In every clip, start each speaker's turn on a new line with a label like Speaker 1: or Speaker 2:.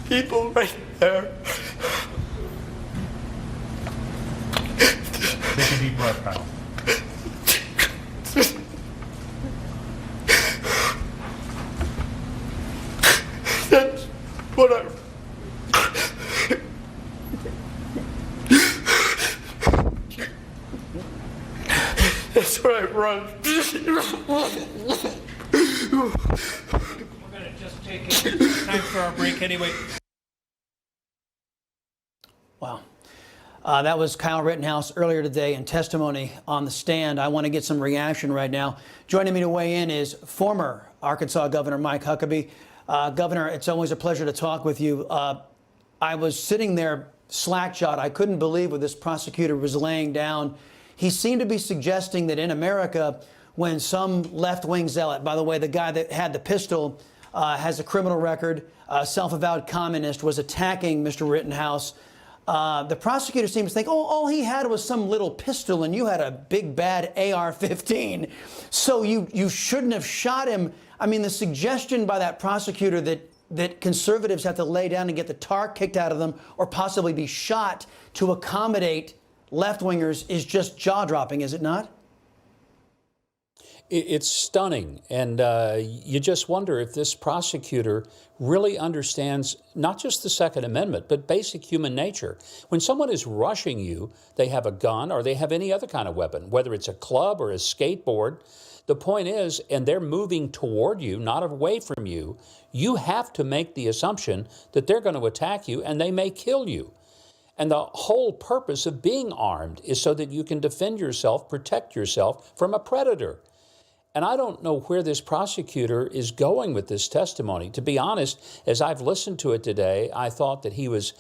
Speaker 1: people right there.
Speaker 2: Take a deep breath, Kyle.
Speaker 1: That's what I... That's what I run.
Speaker 3: We're going to just take it. Time for our break anyway.
Speaker 4: Wow. That was Kyle Rittenhouse earlier today in testimony on the stand. I want to get some reaction right now. Joining me to weigh in is former Arkansas Governor Mike Huckabee. Governor, it's always a pleasure to talk with you. I was sitting there slack-jawed. I couldn't believe what this prosecutor was laying down. He seemed to be suggesting that in America, when some left-wing zealot, by the way, the guy that had the pistol has a criminal record, self-avowed communist, was attacking Mr. Rittenhouse. The prosecutor seems to think, oh, all he had was some little pistol and you had a big bad AR-15. So you shouldn't have shot him. I mean, the suggestion by that prosecutor that conservatives have to lay down and get the tar kicked out of them or possibly be shot to accommodate left-wingers is just jaw-dropping, is it not?
Speaker 5: It's stunning, and you just wonder if this prosecutor really understands not just the Second Amendment, but basic human nature. When someone is rushing you, they have a gun or they have any other kind of weapon, whether it's a club or a skateboard. The point is, and they're moving toward you, not away from you, you have to make the assumption that they're going to attack you and they may kill you. And the whole purpose of being armed is so that you can defend yourself, protect yourself from a predator. And I don't know where this prosecutor is going with this testimony. To be honest, as I've listened to it today, I thought that he was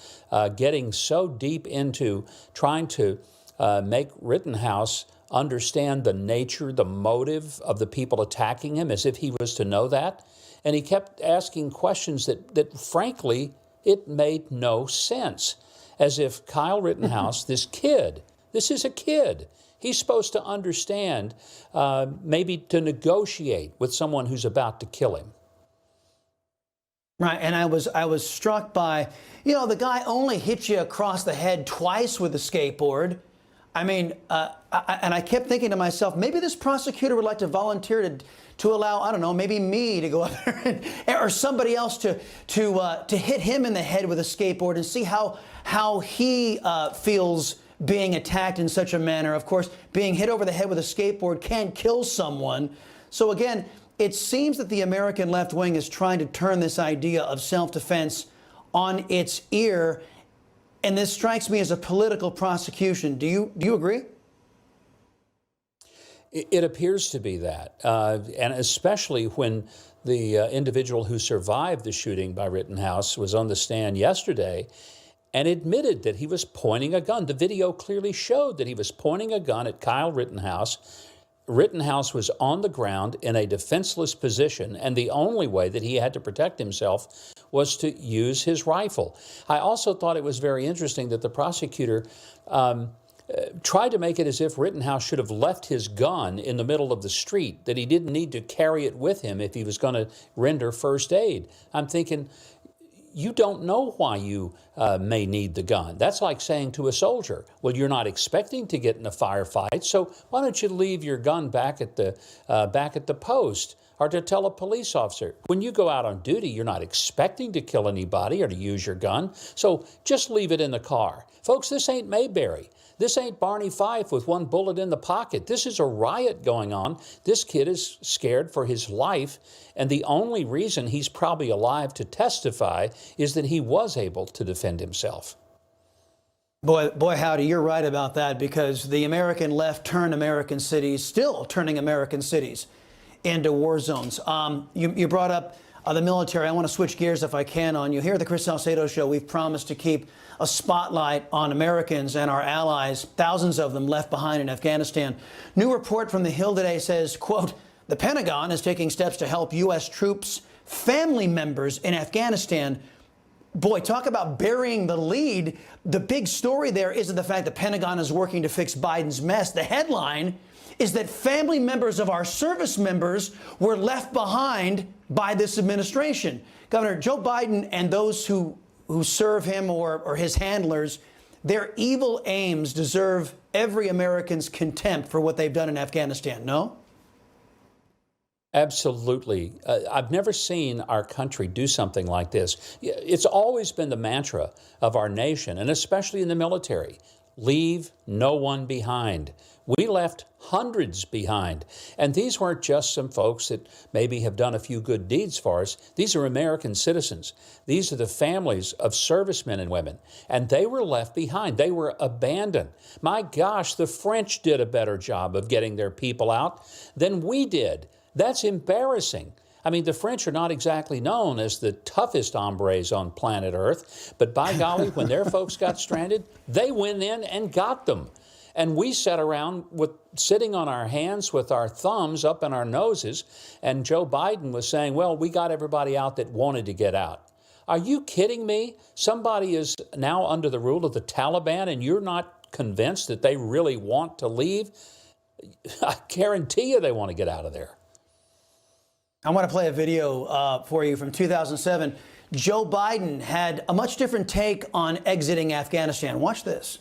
Speaker 5: getting so deep into trying to make Rittenhouse understand the nature, the motive of the people attacking him, as if he was to know that. And he kept asking questions that frankly, it made no sense. As if Kyle Rittenhouse, this is a kid. He's supposed to understand, maybe to negotiate with someone who's about to kill him.
Speaker 4: Right, and I was struck by, the guy only hit you across the head twice with a skateboard. I mean, and I kept thinking to myself, maybe this prosecutor would like to volunteer to allow, I don't know, maybe me to go up there or somebody else to hit him in the head with a skateboard and see how he feels being attacked in such a manner. Of course, being hit over the head with a skateboard can kill someone. So again, it seems that the American left wing is trying to turn this idea of self-defense on its ear, and this strikes me as a political prosecution. Do you agree?
Speaker 5: It appears to be that, and especially when the individual who survived the shooting by Rittenhouse was on the stand yesterday and admitted that he was pointing a gun. The video clearly showed that he was pointing a gun at Kyle Rittenhouse. Rittenhouse was on the ground in a defenseless position, and the only way that he had to protect himself was to use his rifle. I also thought it was very interesting that the prosecutor tried to make it as if Rittenhouse should have left his gun in the middle of the street, that he didn't need to carry it with him if he was going to render first aid. I'm thinking, you don't know why you may need the gun. That's like saying to a soldier, well, you're not expecting to get in a firefight, so why don't you leave your gun back at the post? Or to tell a police officer, when you go out on duty, you're not expecting to kill anybody or to use your gun, so just leave it in the car. Folks, this ain't Mayberry. This ain't Barney Fife with one bullet in the pocket. This is a riot going on. This kid is scared for his life, and the only reason he's probably alive to testify is that he was able to defend himself.
Speaker 4: Boy, howdy, you're right about that, because the American left turned American cities, still turning American cities into war zones. You brought up the military. I want to switch gears if I can on you. Here at the Chris Salcedo Show, we've promised to keep a spotlight on Americans and our allies, thousands of them left behind in Afghanistan. New report from The Hill today says, quote, the Pentagon is taking steps to help U.S. troops' family members in Afghanistan. Boy, talk about burying the lead. The big story there isn't the fact the Pentagon is working to fix Biden's mess. The headline is that family members of our service members were left behind by this administration. Governor, Joe Biden and those who who serve him or his handlers, their evil aims deserve every American's contempt for what they've done in Afghanistan, no?
Speaker 5: Absolutely. I've never seen our country do something like this. It's always been the mantra of our nation, and especially in the military: leave no one behind. We left hundreds behind. And these weren't just some folks that maybe have done a few good deeds for us. These are American citizens. These are the families of servicemen and women. And they were left behind. They were abandoned. My gosh, the French did a better job of getting their people out than we did. That's embarrassing. I mean, the French are not exactly known as the toughest hombres on planet Earth, but by golly, when their folks got stranded, they went in and got them. And we sat around sitting on our hands with our thumbs up in our noses, and Joe Biden was saying, well, we got everybody out that wanted to get out. Are you kidding me? Somebody is now under the rule of the Taliban, and you're not convinced that they really want to leave? I guarantee you they want to get out of there.
Speaker 4: I want to play a video for you from 2007. Joe Biden had a much different take on exiting Afghanistan. Watch this.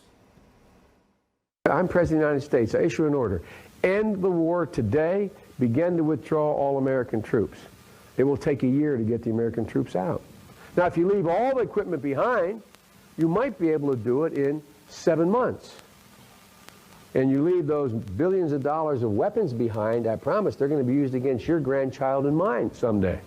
Speaker 2: I'm President of the United States. I issue an order. End the war today. Begin to withdraw all American troops. It will take a year to get the American troops out. Now, if you leave all the equipment behind, you might be able to do it in 7 months. And you leave those billions of dollars of weapons behind, I promise they're going to be used against your grandchild and mine someday.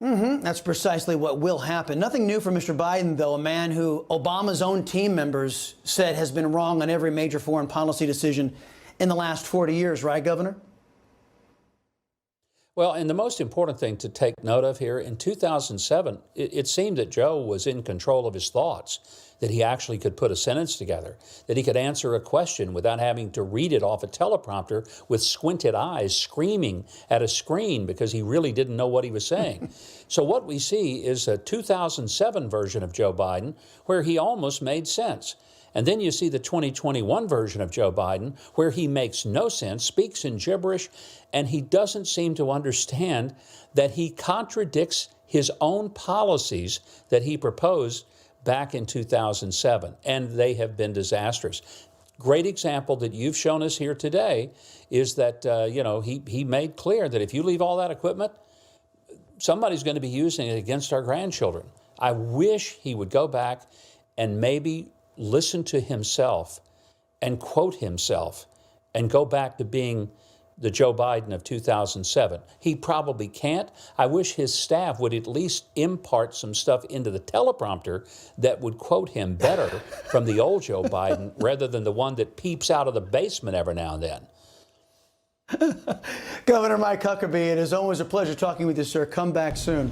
Speaker 4: That's precisely what will happen. Nothing new for Mr. Biden, though, a man who Obama's own team members said has been wrong on every major foreign policy decision in the last 40 years, right, Governor?
Speaker 5: Well, and the most important thing to take note of here, in 2007, it seemed that Joe was in control of his thoughts, that he actually could put a sentence together, that he could answer a question without having to read it off a teleprompter with squinted eyes, screaming at a screen because he really didn't know what he was saying. So what we see is a 2007 version of Joe Biden where he almost made sense. And then you see the 2021 version of Joe Biden where he makes no sense, speaks in gibberish, and he doesn't seem to understand that he contradicts his own policies that he proposed back in 2007, and they have been disastrous. Great example that you've shown us here today is that, he made clear that if you leave all that equipment, somebody's going to be using it against our grandchildren. I wish he would go back and maybe listen to himself and quote himself and go back to being the Joe Biden of 2007. He probably can't. I wish his staff would at least impart some stuff into the teleprompter that would quote him better from the old Joe Biden rather than the one that peeps out of the basement every now and then.
Speaker 4: Governor Mike Huckabee, it is always a pleasure talking with you, sir. Come back soon.